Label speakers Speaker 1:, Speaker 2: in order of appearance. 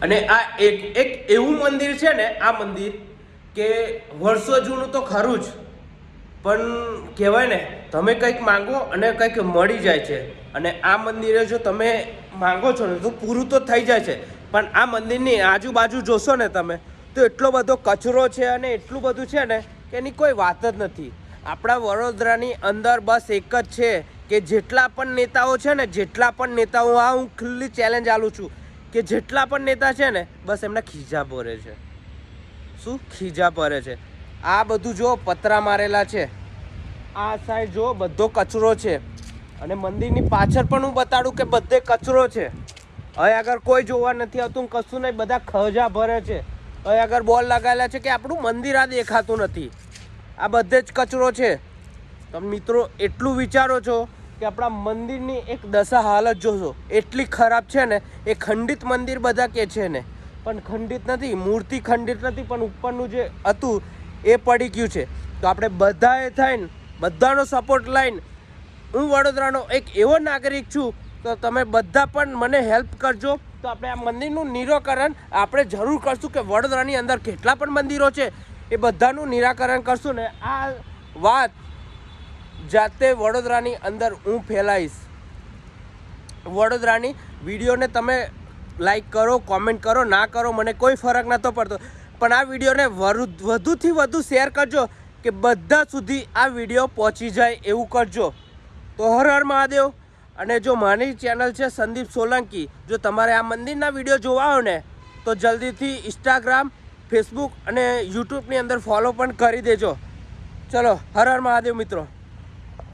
Speaker 1: અને આ એક એવું મંદિર છે ને, આ મંદિર કે વર્ષો જૂનું તો ખરું જ, પણ કહેવાય ને તમે કંઈક માંગો અને કંઈક મળી જાય છે. અને આ મંદિરે જો તમે માંગો છો ને તો પૂરું તો થઈ જાય છે, પણ આ મંદિરની આજુબાજુ જોશો ને તમે તો એટલો બધો કચરો છે અને એટલું બધું છે ને કે એની કોઈ વાત જ નથી. આપણા વડોદરાની અંદર બસ એક જ છે કે જેટલા પણ નેતાઓ છે ને, જેટલા પણ નેતાઓ, આ હું ખુલ્લી ચેલેન્જ આલું છું કે જેટલા પણ નેતા છે ને બસ એમના ખીજા ભરે છે. શું ખીજા ભરે છે? આ બધું જો પતરા મારેલા છે, આ સાઈડ જો બધો કચરો છે, અને મંદિરની પાછળ પણ હું બતાડું કે બધે કચરો છે. હવે આગળ કોઈ જોવા નથી આવતું, કશું નહીં, બધા ખજા ભરે છે. હવે આગળ બોલ લગાવેલા છે કે આપણું મંદિર આ દેખાતું નથી, આ બધે જ કચરો છે. તમે મિત્રો એટલું વિચારો છો કે આપણા મંદિરની એક દશા હાલત જોશો, એટલી ખરાબ છે ને. એ ખંડિત મંદિર બધા કહે છે ને, પણ ખંડિત નથી, મૂર્તિ ખંડિત નથી, પણ ઉપરનું જે હતું એ પડી ગયું છે. તો આપણે બધાએ થઈને બધાનો સપોર્ટ લઈને, હું વડોદરાનો એક એવો નાગરિક છું, તો તમે બધા પણ મને હેલ્પ કરજો. તો આપણે આ મંદિરનું નિરાકરણ આપણે જરૂર કરશું કે વડોદરાની અંદર કેટલા પણ મંદિરો છે એ બધાનું નિરાકરણ કરશું ને આ વાત જાતે વડોદરાની અંદર હું ફેલાઈશ. વડોદરાની વિડીયોને તમે લાઈક કરો, કોમેન્ટ કરો, ના કરો, મને કોઈ ફરક નહોતો પડતો, પણ આ વિડીયોને વધુથી વધુ શેર કરજો કે બધા સુધી આ વિડીયો પહોંચી જાય એવું કરજો. તો હર હર મહાદેવ. અને જો મારી ચેનલ છે સંદીપ સોલંકી, જો તમારે આ મંદિરના વિડીયો જોવા હોય ને તો જલ્દીથી ઇન્સ્ટાગ્રામ, ફેસબુક અને યુટ્યુબની અંદર ફોલો પણ કરી દેજો. ચલો, હર હર મહાદેવ મિત્રો.